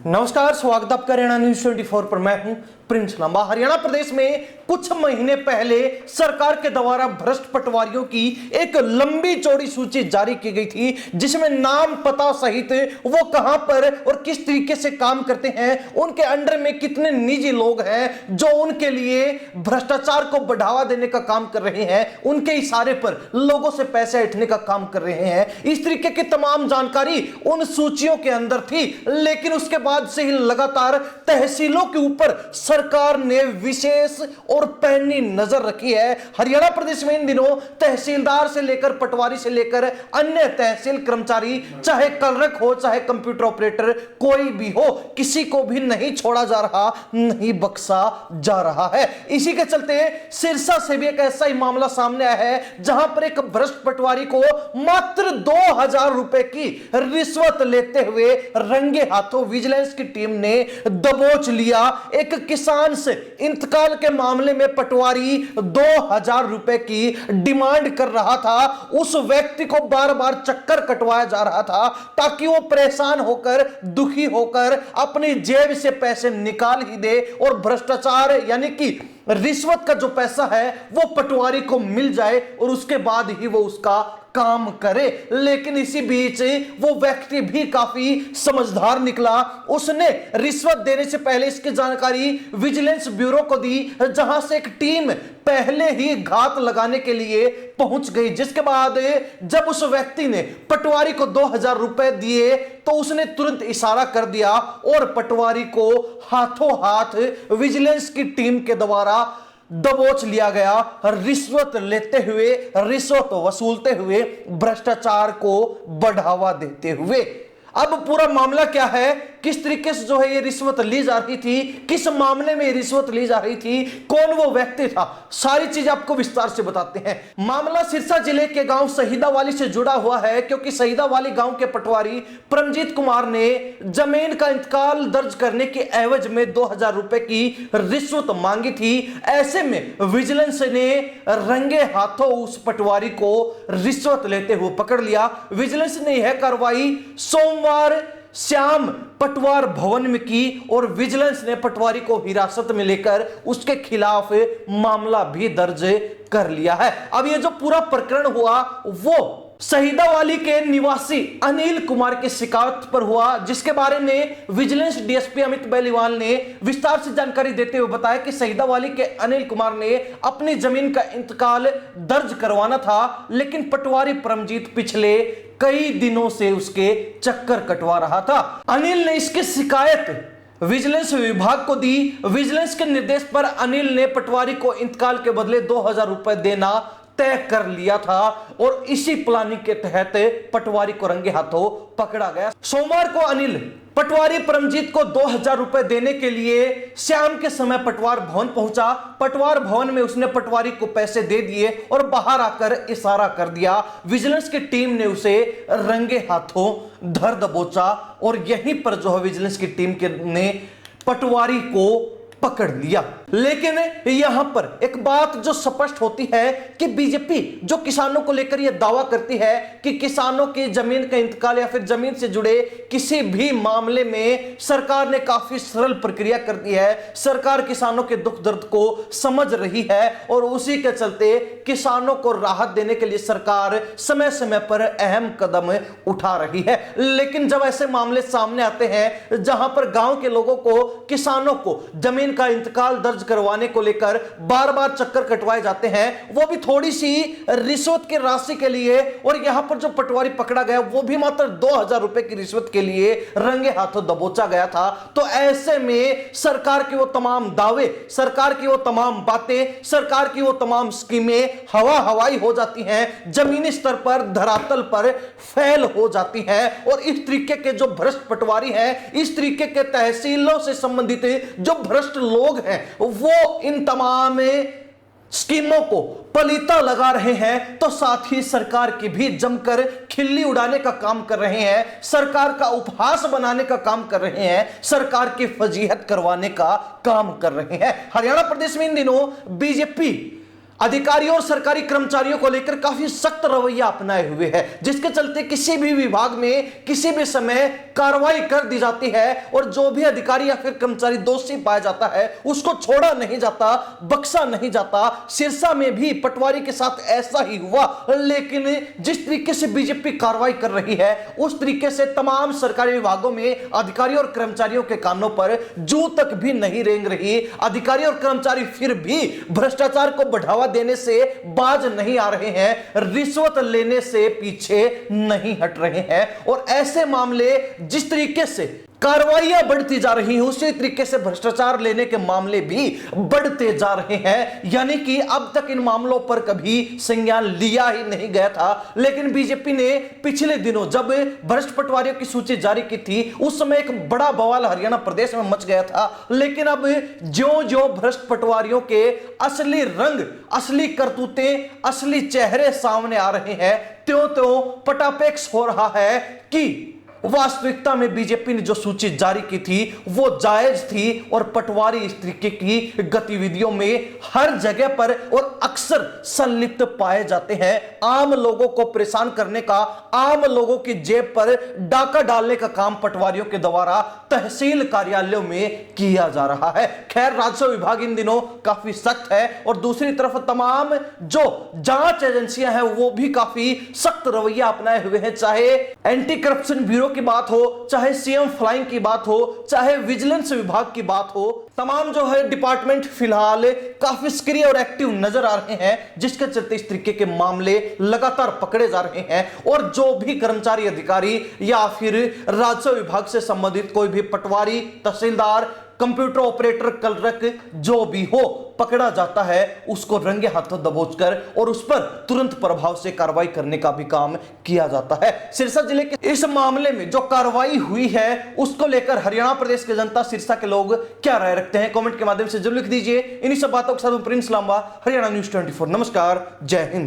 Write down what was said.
नमस्कार, स्वागत आपका हरियाणा न्यूज 24 पर। मैं हूं प्रिंस लांबा। हरियाणा प्रदेश में कुछ महीने पहले सरकार के द्वारा भ्रष्ट पटवारियों की एक लंबी चौड़ी सूची जारी की गई थी, जिसमें नाम पता सहित वो कहां पर और किस तरीके से काम करते हैं, उनके अंडर में कितने निजी लोग हैं जो उनके लिए भ्रष्टाचार को बढ़ावा देने का काम कर रहे हैं, उनके इशारे पर लोगों से पैसे ऐंठने का काम कर रहे हैं। इस तरीके की तमाम जानकारी उन सूचियों के अंदर थी, लेकिन उसके बाद से ही लगातार तहसीलों के ऊपर सरकार ने विशेष और पैनी नजर रखी है। हरियाणा प्रदेश में इन दिनों तहसीलदार से लेकर पटवारी से लेकर अन्य तहसील कर्मचारी, चाहे क्लर्क हो चाहे कंप्यूटर ऑपरेटर, कोई भी हो, किसी को भी नहीं छोड़ा जा रहा, नहीं बख्शा जा रहा है। इसी के चलते सिरसा से भी एक ऐसा ही मामला सामने आया है, जहां पर एक भ्रष्ट पटवारी को मात्र 2000 रुपए की रिश्वत लेते हुए रंगे हाथों विजिलेंस की टीम ने दबोच लिया। एक किसान से इंतकाल के मामले में पटवारी 2000 रुपए की डिमांड कर रहा था। उस व्यक्ति को बार बार चक्कर कटवाया जा रहा था ताकि वो परेशान होकर, दुखी होकर अपनी जेब से पैसे निकाल ही दे और भ्रष्टाचार यानी कि रिश्वत का जो पैसा है वो पटवारी को मिल जाए और उसके बाद ही वो उसका काम करे। लेकिन इसी बीच वो व्यक्ति भी काफी समझदार निकला। उसने रिश्वत देने से पहले इसकी जानकारी विजिलेंस ब्यूरो को दी, जहां से एक टीम पहले ही घात लगाने के लिए पहुंच गई। जिसके बाद जब उस व्यक्ति ने पटवारी को 2000 रुपए दिए तो उसने तुरंत इशारा कर दिया और पटवारी को हाथों हाथ विजिलेंस की टीम के द्वारा दबोच लिया गया, रिश्वत लेते हुए, रिश्वत वसूलते हुए, भ्रष्टाचार को बढ़ावा देते हुए। अब पूरा मामला क्या है, किस तरीके से जो है ये रिश्वत ली जा रही थी, किस मामले में रिश्वत ली जा रही थी, कौन वो व्यक्ति था, सारी चीज आपको विस्तार से बताते हैं। मामला सिरसा जिले के गांव शहीदावाली से जुड़ा हुआ है, क्योंकि शहीदावाली गांव के पटवारी परमजीत कुमार ने जमीन का इंतकाल दर्ज करने के एवज में 2000 रुपए की रिश्वत मांगी थी। ऐसे में विजिलेंस ने रंगे हाथों उस पटवारी को रिश्वत लेते हुए पकड़ लिया। विजिलेंस ने यह कार्रवाई सोमवार श्याम पटवार भवन में की और विजिलेंस ने पटवारी को हिरासत में लेकर उसके खिलाफ मामला भी दर्ज कर लिया है। अब ये जो पूरा प्रकरण हुआ वो शहीदावाली के निवासी अनिल कुमार की शिकायत पर हुआ, जिसके बारे में विजिलेंस डीएसपी अमित बेलीवाल ने विस्तार से जानकारी देते हुए बताया कि शहीदावाली के अनिल कुमार ने अपनी जमीन का इंतकाल दर्ज करवाना था, लेकिन पटवारी परमजीत पिछले कई दिनों से उसके चक्कर कटवा रहा था। अनिल ने इसकी शिकायत विजिलेंस विभाग को दी। विजिलेंस के निर्देश पर अनिल ने पटवारी को इंतकाल के बदले 2000 रुपए देना तय कर लिया था और इसी प्लानिंग के तहत पटवारी को रंगे हाथों पकड़ा गया। सोमवार को अनिल पटवारी परमजीत को 2000 रुपए देने के लिए शाम के समय पटवार भवन पहुंचा। पटवार भवन में उसने पटवारी को पैसे दे दिए और बाहर आकर इशारा कर दिया। विजिलेंस की टीम ने उसे रंगे हाथों धर दबोचा और यहीं पर जो है विजिलेंस की टीम ने पटवारी को पकड़ लिया। लेकिन यहां पर एक बात जो स्पष्ट होती है कि बीजेपी जो किसानों को लेकर यह दावा करती है कि किसानों की जमीन का इंतकाल या फिर जमीन से जुड़े किसी भी मामले में सरकार ने काफी सरल प्रक्रिया कर दी है। सरकार किसानों के दुख दर्द को समझ रही है और उसी के चलते किसानों को राहत देने के लिए सरकार समय समय पर अहम कदम उठा रही है। लेकिन जब ऐसे मामले सामने आते हैं जहां पर गांव के लोगों को, किसानों को जमीन का इंतकाल दर्ज करवाने को लेकर बार बार चक्कर कटवाए जाते हैं, वो भी थोड़ी सी रिश्वत की राशि के लिए, और यहां पर जो पटवारी पकड़ा गया वो भी मात्र 2000 रुपए की रिश्वत के लिए रंगे हाथों दबोचा गया था। तो ऐसे में सरकार के वो तमाम दावे, सरकार की वो तमाम बातें, सरकार की वो तमाम स्कीमें हवा हवाई हो जाती हैं, जमीनी स्तर पर, धरातल पर फेल हो जाती हैं। और इस तरीके के जो भ्रष्ट पटवारी हैं, इस तरीके के तहसीलों से संबंधित जो भ्रष्ट लोग हैं, वो इन तमाम स्कीमों को पलीता लगा रहे हैं, तो साथ ही सरकार की भी जमकर खिल्ली उड़ाने का काम कर रहे हैं, सरकार का उपहास बनाने का काम कर रहे हैं, सरकार की फजीहत करवाने का काम कर रहे हैं। हरियाणा प्रदेश में इन दिनों बीजेपी अधिकारियों और सरकारी कर्मचारियों को लेकर काफी सख्त रवैया अपनाए हुए है, जिसके चलते किसी भी विभाग में किसी भी समय कार्रवाई कर दी जाती है और जो भी अधिकारी या फिर कर्मचारी दोषी पाया जाता है उसको छोड़ा नहीं जाता, बख्शा नहीं जाता। सिरसा में भी पटवारी के साथ ऐसा ही हुआ, लेकिन जिस तरीके से बीजेपी कार्रवाई कर रही है उस तरीके से तमाम सरकारी विभागों में अधिकारियों और कर्मचारियों के कानों पर जू तक भी नहीं रेंग रही। अधिकारी और कर्मचारी फिर भी भ्रष्टाचार को बढ़ावा देने से बाज नहीं आ रहे हैं, रिश्वत लेने से पीछे नहीं हट रहे हैं। और ऐसे मामले जिस तरीके से कार्रवाइयां बढ़ती जा रही हैं उसी तरीके से भ्रष्टाचार लेने के मामले भी बढ़ते जा रहे हैं। यानी कि अब तक इन मामलों पर कभी संज्ञान लिया ही नहीं गया था, लेकिन बीजेपी ने पिछले दिनों जब भ्रष्ट पटवारियों की सूची जारी की थी उस समय एक बड़ा बवाल हरियाणा प्रदेश में मच गया था। लेकिन अब ज्यों-ज्यों भ्रष्ट पटवारियों के असली रंग, असली करतूतें, असली चेहरे सामने आ रहे हैं, त्यों-त्यों पटापेक्ष हो रहा है कि वास्तविकता में बीजेपी ने जो सूची जारी की थी वो जायज थी और पटवारी इस तरीके की गतिविधियों में हर जगह पर और अक्सर संलिप्त पाए जाते हैं। आम लोगों को परेशान करने का, आम लोगों की जेब पर डाका डालने का काम पटवारियों के द्वारा तहसील कार्यालयों में किया जा रहा है। खैर, राजस्व विभाग इन दिनों काफी सख्त है और दूसरी तरफ तमाम जो जांच एजेंसियां हैं वो भी काफी सख्त रवैया अपनाए हुए हैं। चाहे एंटी करप्शन ब्यूरो की बात हो, चाहे सीएम फ्लाइंग की बात हो, चाहे विजिलेंस विभाग की बात हो, तमाम जो है डिपार्टमेंट फिलहाल काफी सक्रिय और एक्टिव नजर आ रहे हैं, जिसके चलते इस तरीके के मामले लगातार पकड़े जा रहे हैं। और जो भी कर्मचारी, अधिकारी या फिर राजस्व विभाग से संबंधित कोई भी पटवारी, तहसीलदार, कंप्यूटर ऑपरेटर, क्लर्क जो भी हो पकड़ा जाता है उसको रंगे हाथों दबोचकर और उस पर तुरंत प्रभाव से कार्रवाई करने का भी काम किया जाता है। सिरसा जिले के इस मामले में जो कार्रवाई हुई है उसको लेकर हरियाणा प्रदेश की जनता, सिरसा के लोग क्या राय रखते हैं, कमेंट के माध्यम से जरूर लिख दीजिए। इन्हीं सब बातों के साथ प्रिंस लांबा, हरियाणा न्यूज़ 24। नमस्कार, जय हिंद।